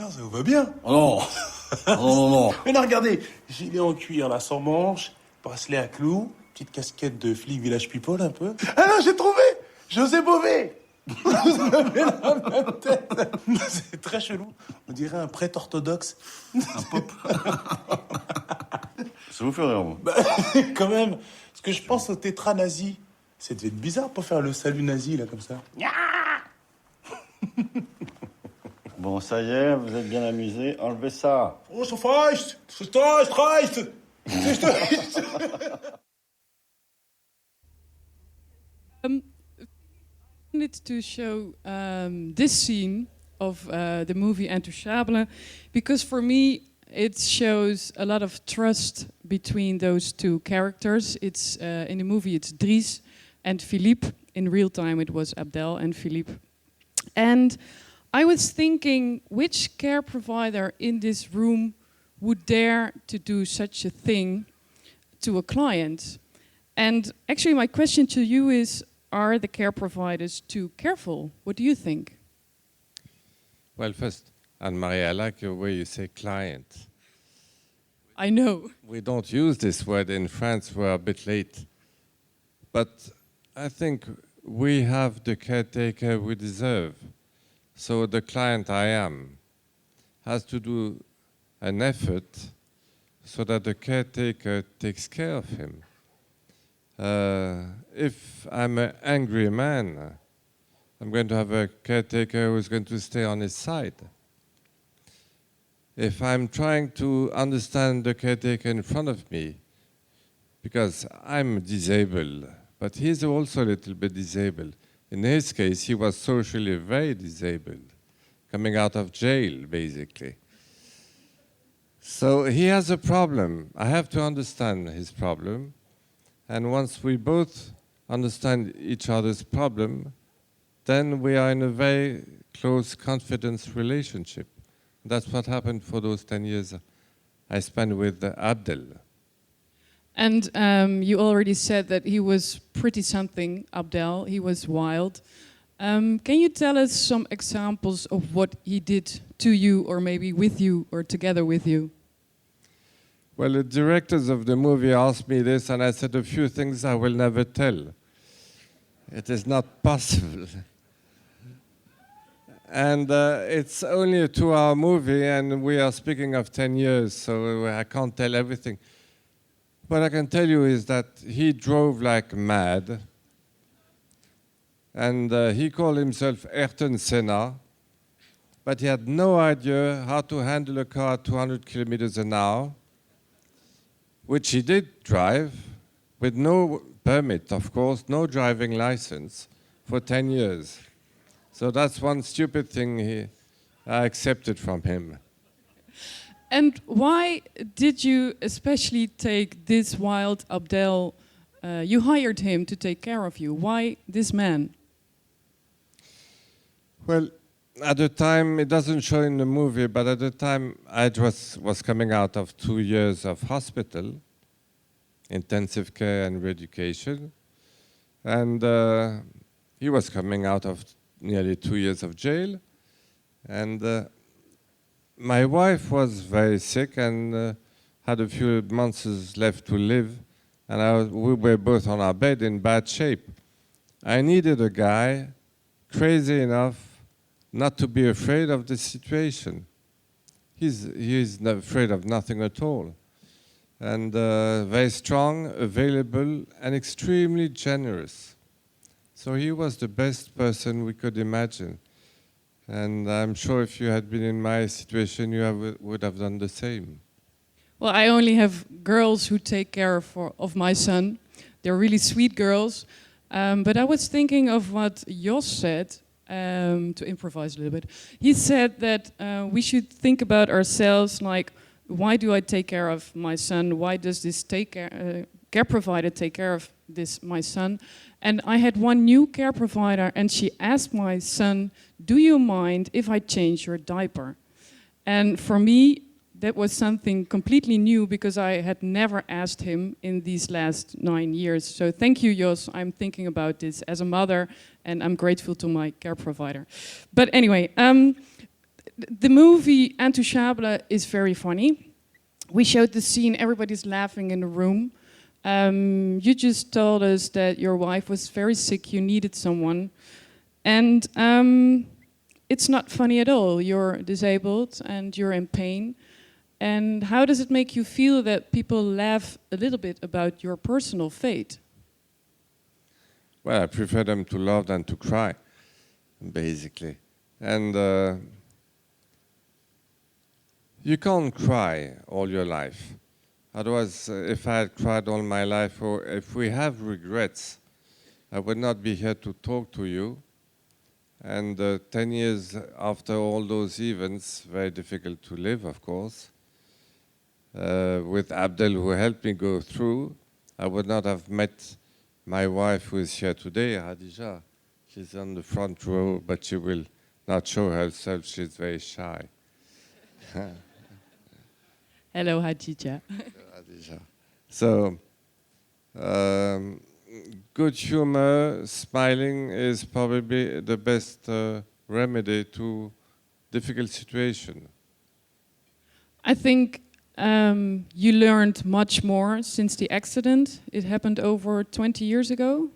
Ah, ça vous va bien? Oh non. Non, non, non. Mais non, regardez, gilet en cuir, là, sans manches, bracelet à clous, petite casquette de flic village people, un peu. Ah non, j'ai trouvé! José Bové! Vous avez la même tête. C'est très chelou. On dirait un prêtre orthodoxe. Un pop. Ça vous fait rire, moi. Bah, quand même. Parce que je pense au tétra nazi. Ça devait être bizarre pour faire le salut nazi, là, comme ça. Bon, ça y est, vous êtes bien amusés. Enlevez ça. Oh, so feist! Streist! Wanted to show this scene of the movie Intouchable because for me it shows a lot of trust between those two characters. It's in the movie it's Dries and Philippe. In real time it was Abdel and Philippe. And I was thinking which care provider in this room would dare to do such a thing to a client. And actually my question to you is, are the care providers too careful? What do you think? Well, first, Anne-Marie, I like your way you say client. I know. We don't use this word in France, we're a bit late. But I think we have the caretaker we deserve. So the client I am has to do an effort so that the caretaker takes care of him. If I'm an angry man, I'm going to have a caretaker who's going to stay on his side. If I'm trying to understand the caretaker in front of me, because I'm disabled, but he's also a little bit disabled. In his case, he was socially very disabled, coming out of jail, basically. So he has a problem. I have to understand his problem. And once we both understand each other's problem, then we are in a very close confidence relationship. That's what happened for those 10 years I spent with Abdel. And you already said that he was pretty something, Abdel. He was wild. Can you tell us some examples of what he did to you, or maybe with you, or together with you? Well, the directors of the movie asked me this, and I said a few things I will never tell. It is not possible. And it's only a 2-hour movie, and we are speaking of 10 years, so I can't tell everything. What I can tell you is that he drove like mad, and he called himself Ayrton Senna, but he had no idea how to handle a car at 200 kilometers an hour, which he did drive with no permit, of course, no driving license for 10 years. So that's one stupid thing I accepted from him. And why did you especially take this wild Abdel? You hired him to take care of you. Why this man? Well, at the time, it doesn't show in the movie, but at the time I was coming out of 2 years of hospital, intensive care and re-education. And he was coming out of nearly 2 years of jail. And my wife was very sick and had a few months left to live. And we were both on our bed in bad shape. I needed a guy crazy enough not to be afraid of the situation. He's not afraid of nothing at all. And very strong, available, and extremely generous. So he was the best person we could imagine. And I'm sure if you had been in my situation, you would have done the same. Well, I only have girls who take care of my son. They're really sweet girls. But I was thinking of what Jos said, to improvise a little bit. He said that we should think about ourselves like, why do I take care of my son? Why does this care provider take care of my son? And I had one new care provider, and she asked my son, do you mind if I change your diaper? And for me, that was something completely new because I had never asked him in these last 9 years. So thank you, Jos. I'm thinking about this as a mother, and I'm grateful to my care provider. But anyway, the movie Intouchable is very funny. We showed the scene, everybody's laughing in the room. You just told us that your wife was very sick, you needed someone. And it's not funny at all. You're disabled and you're in pain. And how does it make you feel that people laugh a little bit about your personal fate? Well, I prefer them to laugh than to cry, basically. And you can't cry all your life. Otherwise, if I had cried all my life, or if we have regrets, I would not be here to talk to you. And 10 years after all those events, very difficult to live, of course. With Abdel, who helped me go through, I would not have met my wife, who is here today, Hadija. She's on the front row, but she will not show herself. She's very shy. Hello, Hadija. Hadija. So, good humor, smiling is probably the best remedy to difficult situation. I think you learned much more since the accident. It happened over 20 years ago.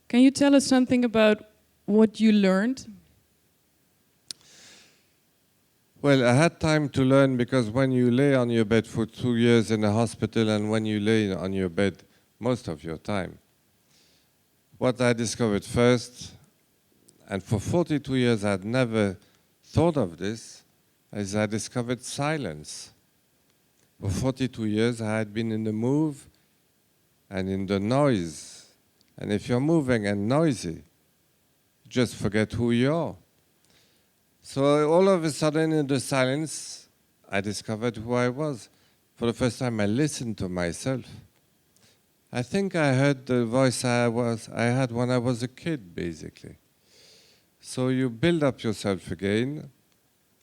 Can you tell us something about what you learned? Well, I had time to learn because when you lay on your bed for 2 years in a hospital and when you lay on your bed most of your time, what I discovered first, and for 42 years I had never thought of this, is I discovered silence. For 42 years I had been in the move and in the noise. And if you're moving and noisy, you just forget who you are. So all of a sudden in the silence, I discovered who I was. For the first time I listened to myself. I think I heard the voice I had when I was a kid, basically. So you build up yourself again,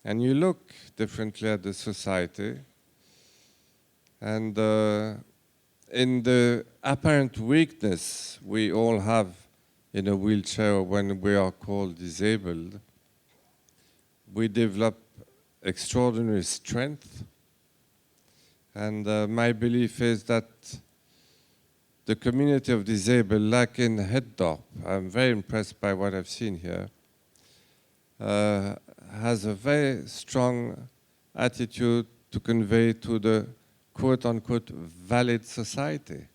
and you look differently at the society. And in the apparent weakness we all have in a wheelchair when we are called disabled, we develop extraordinary strength. And my belief is that the community of disabled, like in Heddorp, I'm very impressed by what I've seen here, has a very strong attitude to convey to the quote-unquote valid society.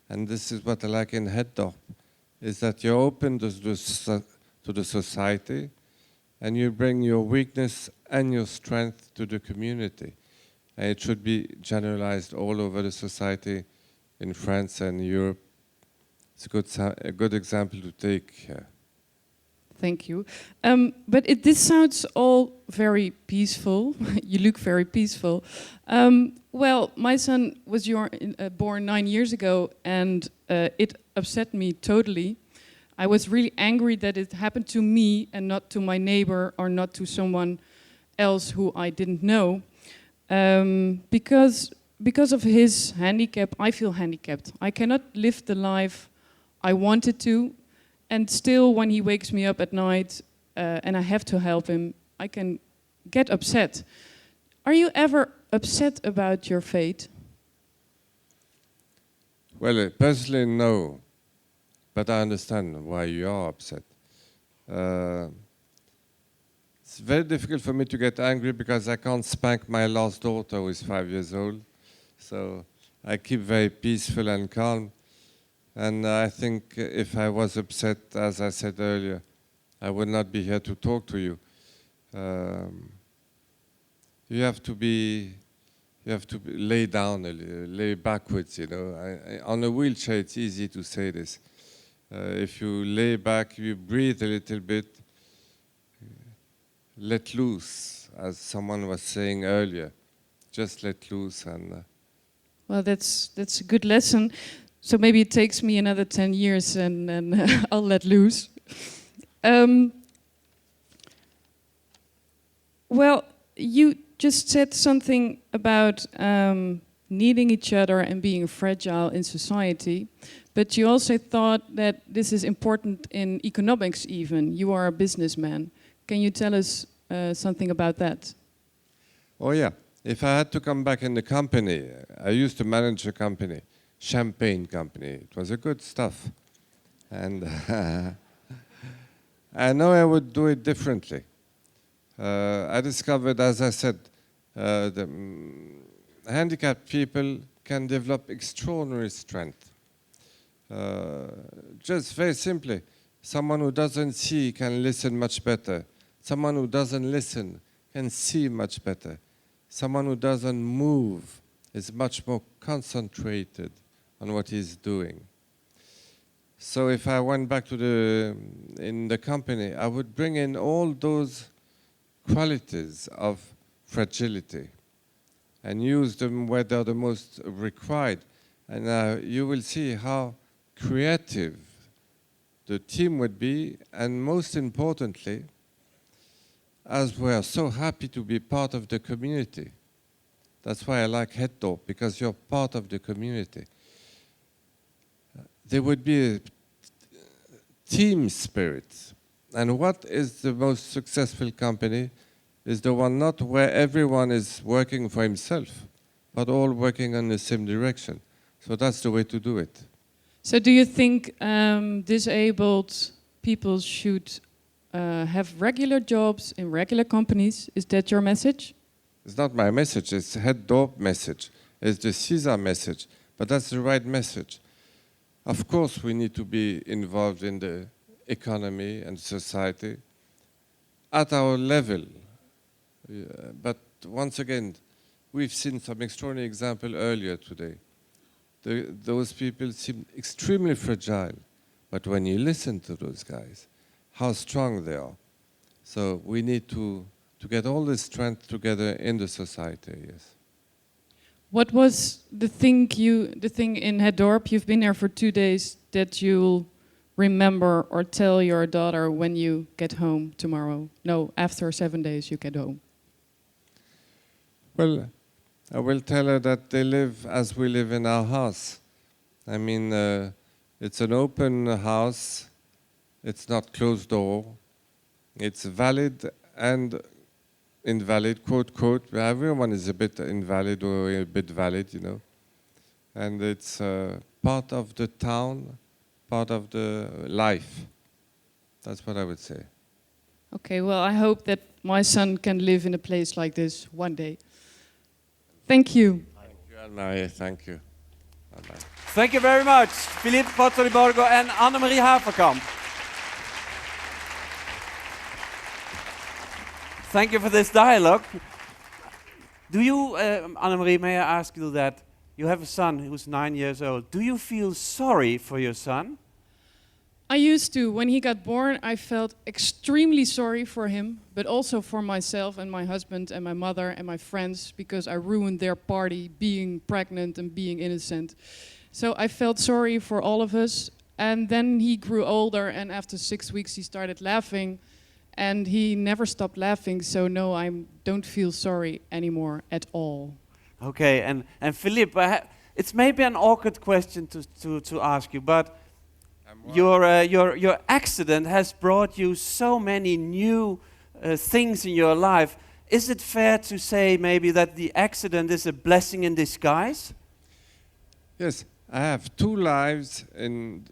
And this is what I like in Heddorp, is that you're open to the society and you bring your weakness and your strength to the community. And it should be generalized all over the society in France and Europe. It's a good example to take here. Thank you. But this sounds all very peaceful. You look very peaceful. Well, my son was born 9 years ago, and it upset me totally. I was really angry that it happened to me and not to my neighbor or not to someone else who I didn't know. Because of his handicap, I feel handicapped. I cannot live the life I wanted to. And still, when he wakes me up at night and I have to help him, I can get upset. Are you ever upset about your fate? Well, personally, no. But I understand why you are upset. It's very difficult for me to get angry because I can't spank my last daughter who is 5 years old. So I keep very peaceful and calm. And I think if I was upset, as I said earlier, I would not be here to talk to you. You have to lay down, lay backwards, you know. On a wheelchair, it's easy to say this. If you lay back, you breathe a little bit, let loose, as someone was saying earlier. Just let loose. And well, that's a good lesson. So maybe it takes me another 10 years and I'll let loose. Well, you just said something about needing each other and being fragile in society. But you also thought that this is important in economics even. You are a businessman. Can you tell us something about that? Oh yeah, if I had to come back in the company, I used to manage a company, champagne company. It was a good stuff. And I know I would do it differently. I discovered, as I said, handicapped people can develop extraordinary strength. Just very simply, someone who doesn't see can listen much better. Someone who doesn't listen can see much better. Someone who doesn't move is much more concentrated on what he's doing. So if I went back to in the company, I would bring in all those qualities of fragility and use them where they're the most required. And you will see how creative the team would be, and most importantly, as we are so happy to be part of the community. That's why I like Hetto, because you're part of the community. There would be a team spirit. And what is the most successful company is the one not where everyone is working for himself, but all working in the same direction. So that's the way to do it. So do you think disabled people should have regular jobs in regular companies? Is that your message? It's not my message, it's Head Dorp message. It's the CISA message, but that's the right message. Of course, we need to be involved in the economy and society at our level. But once again, we've seen some extraordinary example earlier today. Those people seem extremely fragile, but when you listen to those guys, how strong they are. So we need to get all this strength together in the society, yes. What was the thing in Het Dorp, you've been there for 2 days, that you'll remember or tell your daughter when you get home tomorrow? No, after 7 days you get home. Well, I will tell her that they live as we live in our house. I mean, it's an open house. It's not closed door. It's valid and invalid, quote, quote. Everyone is a bit invalid or a bit valid, you know. And it's part of the town, part of the life. That's what I would say. Okay, well, I hope that my son can live in a place like this one day. Thank you. Thank you, Anne-Marie. Thank you. Bye-bye. Thank you very much, Philippe Pozzo di Borgo and Annemarie Haverkamp. Thank you for this dialogue. Do you, Annemarie, may I ask you that? You have a son who's 9 years old. Do you feel sorry for your son? I used to. When he got born, I felt extremely sorry for him, but also for myself and my husband and my mother and my friends, because I ruined their party being pregnant and being innocent. So I felt sorry for all of us. And then he grew older, and after 6 weeks he started laughing, and he never stopped laughing. So no, I don't feel sorry anymore at all. Okay, and Philippe, it's maybe an awkward question to ask you, but your accident has brought you so many new things in your life. Is it fair to say maybe that the accident is a blessing in disguise? Yes, I have 2 lives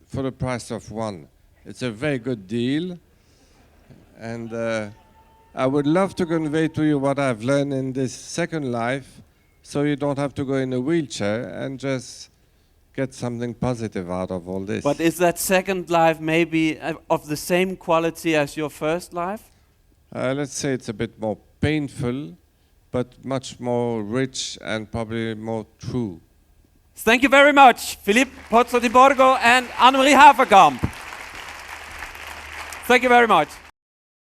for the price of 1. It's a very good deal. And I would love to convey to you what I've learned in this second life, so you don't have to go in a wheelchair and just get something positive out of all this. But is that second life maybe of the same quality as your first life? Let's say it's a bit more painful, but much more rich and probably more true. Thank you very much, Philippe Pozzo di Borgo and Annemarie Haverkamp. Thank you very much.